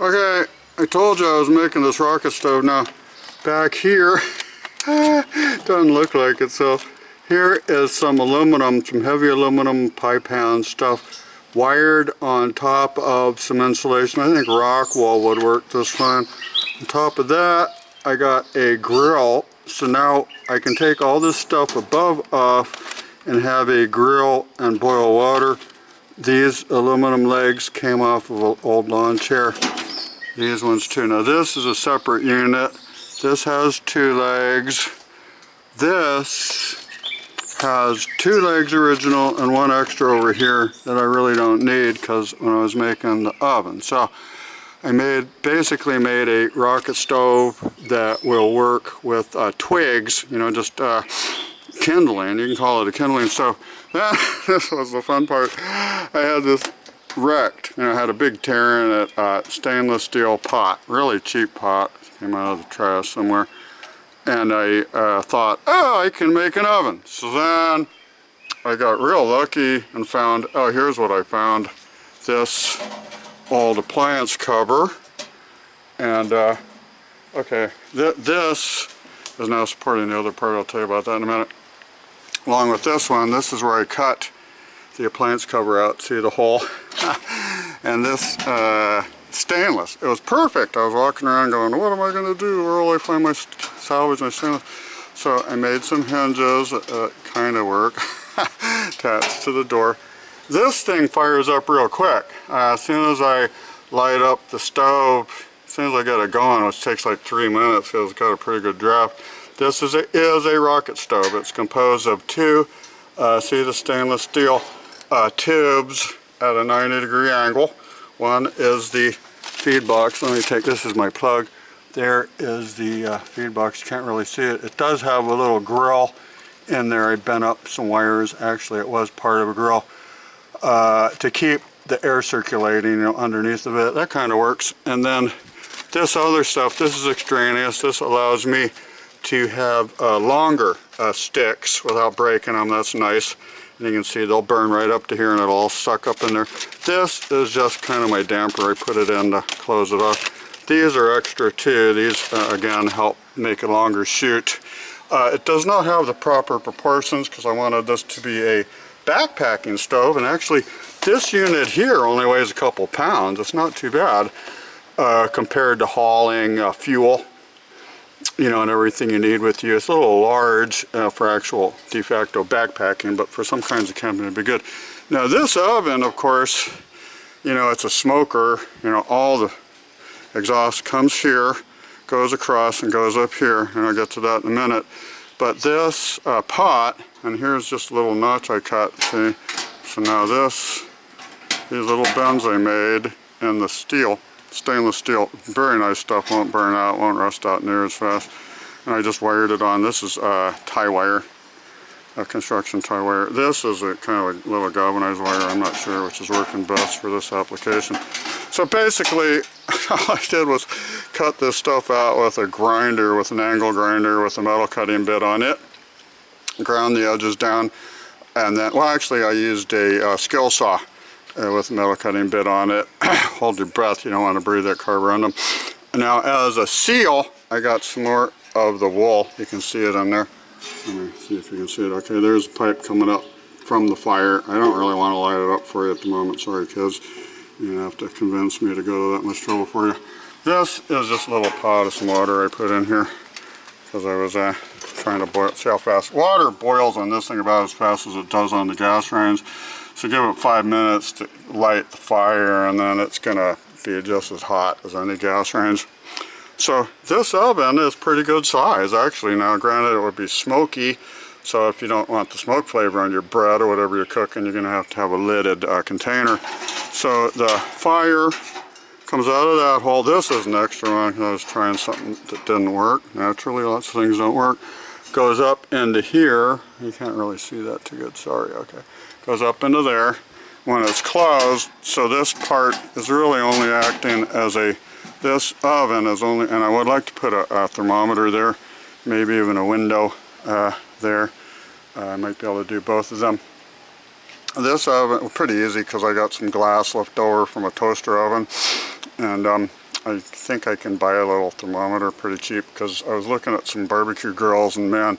Okay, I told you I was making this rocket stove. Now, back here, doesn't look like it, so here is some aluminum, some heavy aluminum pie pan stuff wired on top of some insulation. I think rock wool would work just fine. On top of that, I got a grill, so now I can take all this stuff above off and have a grill and boil water. These aluminum legs came off of an old lawn chair. These ones too. Now this is a separate unit. This has 2 legs. This has 2 legs original and 1 extra over here that I really don't need because when I was making the oven. So I basically made a rocket stove that will work with twigs, you know, just kindling. You can call it a kindling stove. This was the fun part. I had this wrecked. You know, I had a big tear in it, stainless steel pot, really cheap pot, came out of the trash somewhere. And I thought, oh, I can make an oven. So then I got real lucky and found, oh, here's what I found. This old appliance cover. And, okay, this is now supporting the other part. I'll tell you about that in a minute. Along with this one, this is where I cut the appliance cover out. See the hole? And this stainless. It was perfect. I was walking around going, what am I going to do? Where will I find my salvage my stainless? So I made some hinges that kind of work attached to the door. This thing fires up real quick. As soon as I light up the stove, as soon as I get it going, which takes like 3 minutes because it's got a pretty good draft. This is a rocket stove. It's composed of 2, see the stainless steel tubes at a 90-degree angle. One is the feed box. Let me take, this is my plug. There is the feed box. You can't really see it. It does have a little grill in there. I bent up some wires. Actually, it was part of a grill to keep the air circulating, you know, underneath of it. That kind of works. And then this other stuff, this is extraneous. This allows me to have longer sticks without breaking them. That's nice. And you can see they'll burn right up to here and it'll all suck up in there. This is just kind of my damper. I put it in to close it off. These are extra too. These again help make a longer chute. It does not have the proper proportions because I wanted this to be a backpacking stove, and actually this unit here only weighs a couple pounds. It's not too bad compared to hauling fuel, you know, and everything you need with you. It's a little large for actual de facto backpacking, but for some kinds of camping it'd be good. Now this oven, of course, you know, it's a smoker. You know, all the exhaust comes here, goes across and goes up here, and I'll get to that in a minute. But this pot, and here's just a little notch I cut, see? So now these little bends I made in the steel, stainless steel, very nice stuff, won't burn out, won't rust out near as fast. And I just wired it on. This is tie wire, construction tie wire. This is a kind of a little galvanized wire, I'm not sure which is working best for this application. So basically, all I did was cut this stuff out with a grinder, with an angle grinder with a metal cutting bit on it, ground the edges down, and then, well actually I used a skill saw with a metal cutting bit on it. Hold your breath, you don't want to breathe that carborundum. Now as a seal, I got some more of the wool. You can see it on there. Let me see if you can see it. Okay, there's a pipe coming up from the fire. I don't really want to light it up for you at the moment, sorry kids. You have to convince me to go to that much trouble for you. This is just a little pot of some water I put in here because I was trying to boil. See how fast water boils on this thing, about as fast as it does on the gas range. So give it 5 minutes to light the fire, and then it's gonna be just as hot as any gas range. So this oven is pretty good size actually. Now granted it would be smoky, so if you don't want the smoke flavor on your bread or whatever you're cooking, you're gonna have to have a lidded container. So the fire comes out of that hole. This is an extra one. I was trying something that didn't work. Naturally, lots of things don't work. Goes up into here. You can't really see that too good, sorry, okay. Goes up into there when it's closed. So this part is really only acting as this oven is only, and I would like to put a thermometer there, maybe even a window there. I might be able to do both of them. This oven, pretty easy because I got some glass left over from a toaster oven, and I think I can buy a little thermometer pretty cheap, because I was looking at some barbecue grills, and man,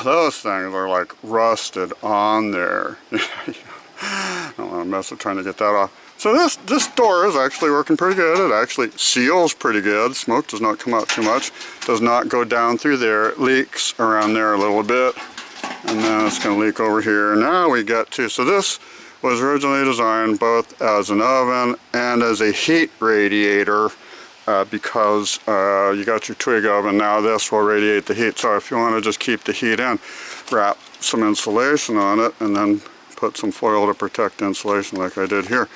those things are like rusted on there. I don't want to mess with trying to get that off. So this door is actually working pretty good. It actually seals pretty good. Smoke does not come out too much. Does not go down through there. It leaks around there a little bit. And then it's going to leak over here. Now we get to, so this was originally designed both as an oven and as a heat radiator, because you got your twig oven. Now this will radiate the heat. So if you want to just keep the heat in, wrap some insulation on it and then put some foil to protect the insulation like I did here.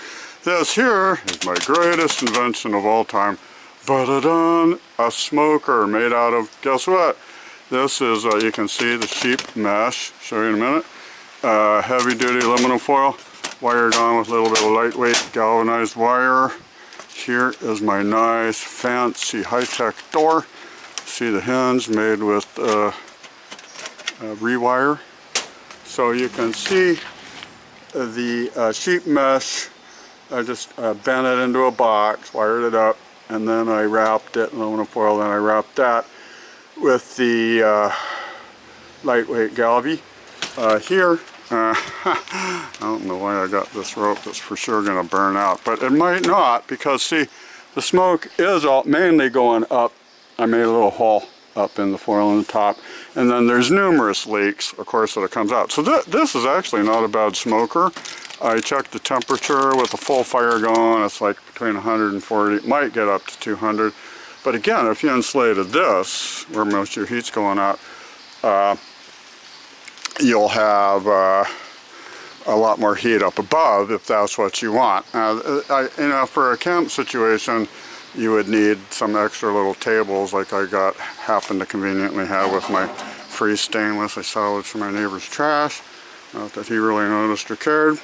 This here is my greatest invention of all time. Ba-da-dun! A smoker made out of, guess what? This is, you can see the sheep mesh, show you in a minute. Heavy duty aluminum foil, wired on with a little bit of lightweight galvanized wire. Here is my nice fancy high-tech door. See the hinge made with rewire. So you can see the sheep mesh. I just bent it into a box, wired it up, and then I wrapped it in aluminum foil, and I wrapped that with the lightweight galvy. Here, I don't know why I got this rope. That's for sure going to burn out, but it might not, because see, the smoke is all mainly going up. I made a little hole up in the foil on the top, and then there's numerous leaks, of course, that it comes out. So this is actually not a bad smoker. I checked the temperature with a full fire going. It's like between 140, it might get up to 200. But again, if you insulated this, where most of your heat's going out, you'll have a lot more heat up above if that's what you want. You know, for a camp situation, you would need some extra little tables like I happened to conveniently have with my free stainless I salvaged from my neighbor's trash. Not that he really noticed or cared.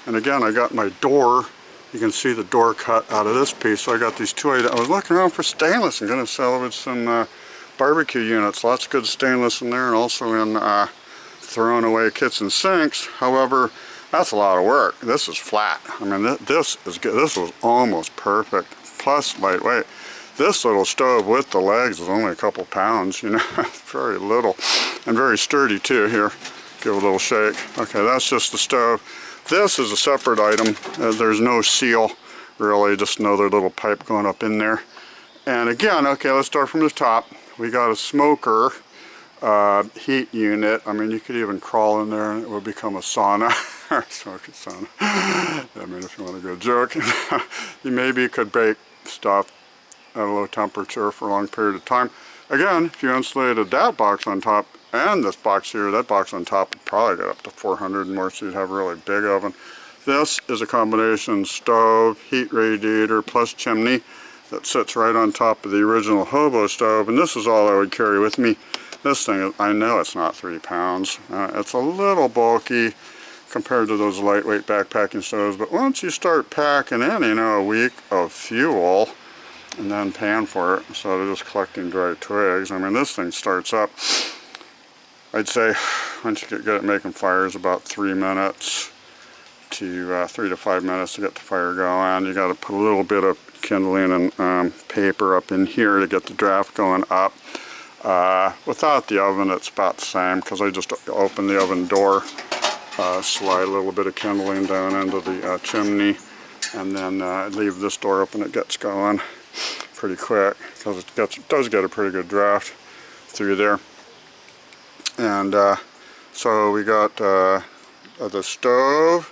And again, I got my door. You can see the door cut out of this piece. So I got these two. I was looking around for stainless. I'm going to salvage some barbecue units. Lots of good stainless in there, and also in throwing away kitchen sinks. However, that's a lot of work. This is flat. I mean, this is good. This was almost perfect. Plus lightweight. This little stove with the legs is only a couple pounds, you know, very little, and very sturdy too. Here, give it a little shake. Okay, that's just the stove. This is a separate item. There's no seal, really, just another little pipe going up in there. And again, okay, let's start from the top. We got a smoker heat unit. I mean, you could even crawl in there and it would become a sauna. Or smoky sauna. I mean, if you want a good joke. You maybe could bake stuff at a low temperature for a long period of time. Again, if you insulated that box on top and this box here, that box on top would probably get up to 400 and more, so you'd have a really big oven. This is a combination stove, heat radiator, plus chimney that sits right on top of the original Hobo stove, and this is all I would carry with me. This thing, I know it's not 3 pounds. It's a little bulky compared to those lightweight backpacking stoves, but once you start packing in, you know, a week of fuel and then paying for it instead of just collecting dry twigs, I mean, this thing starts up, I'd say, once you get good at making fires, about 3 minutes to 3 to 5 minutes to get the fire going. You got to put a little bit of kindling and paper up in here to get the draft going up. Without the oven, it's about the same, because I just open the oven door, slide a little bit of kindling down into the chimney, and then leave this door open. It gets going pretty quick, because it does get a pretty good draft through there. And so we got the stove,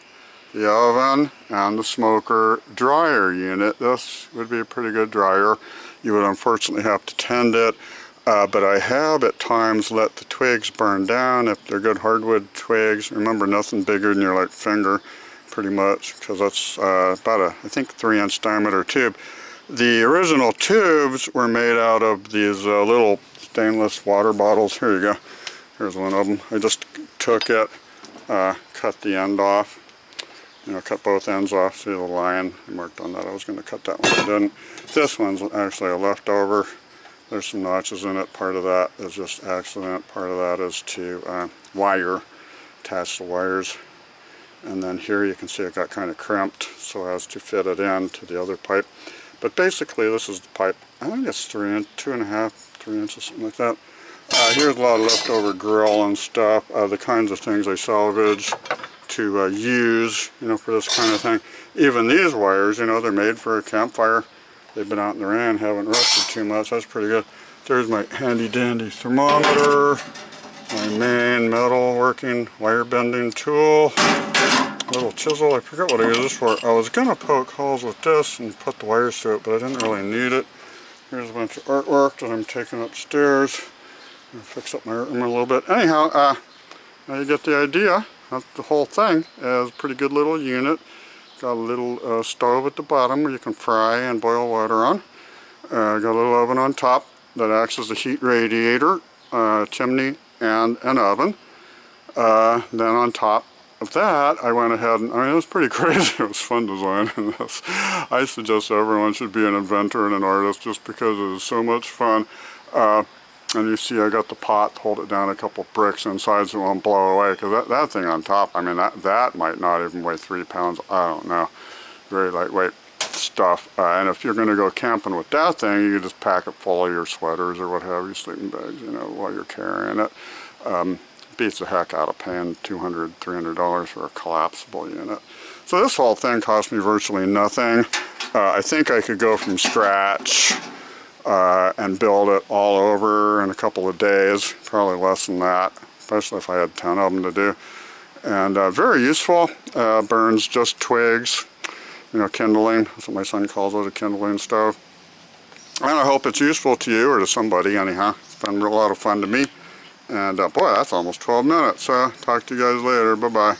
the oven, and the smoker dryer unit. This would be a pretty good dryer. You would unfortunately have to tend it. But I have at times let the twigs burn down if they're good hardwood twigs. Remember, nothing bigger than your like finger, pretty much, because that's about a, I think, 3-inch diameter tube. The original tubes were made out of these little stainless water bottles. Here you go. Here's one of them. I just took it, cut the end off. You know, cut both ends off. See the line? I marked on that. I was going to cut that one. I didn't. This one's actually a leftover. There's some notches in it. Part of that is just accident. Part of that is to wire, attach the wires. And then here you can see it got kind of crimped so as to fit it in to the other pipe. But basically, this is the pipe. I think it's 2.5, 3 inches, something like that. Here's a lot of leftover grill and stuff, the kinds of things I salvage to use, you know, for this kind of thing. Even these wires, you know, they're made for a campfire. They've been out in the rain, haven't rusted too much. That's pretty good. There's my handy dandy thermometer, my main metal working wire bending tool, little chisel. I forget what I use this for. I was gonna poke holes with this and put the wires through it, but I didn't really need it. Here's a bunch of artwork that I'm taking upstairs. I'm gonna fix up my room a little bit. Anyhow, now you get the idea. The whole thing is a pretty good little unit. Got a little stove at the bottom where you can fry and boil water on. Got a little oven on top that acts as a heat radiator, chimney, and an oven. Then on top of that, I went ahead and, I mean, it was pretty crazy. It was fun designing this. I suggest everyone should be an inventor and an artist just because it is so much fun. And you see I got the pot to hold it down a couple bricks inside so it won't blow away, because that thing on top, I mean, that might not even weigh 3 pounds. I don't know. Very lightweight stuff. And if you're going to go camping with that thing, you can just pack it full of your sweaters or what have you, sleeping bags, you know, while you're carrying it. Beats the heck out of paying $200, $300 for a collapsible unit. So this whole thing cost me virtually nothing. I think I could go from scratch and build it all over in a couple of days, probably less than that, especially if I had 10 of them to do. And very useful, burns just twigs, you know, kindling, that's what my son calls it, a kindling stove. And I hope it's useful to you or to somebody anyhow. It's been a lot of fun to me. And boy, that's almost 12 minutes, so talk to you guys later, bye-bye.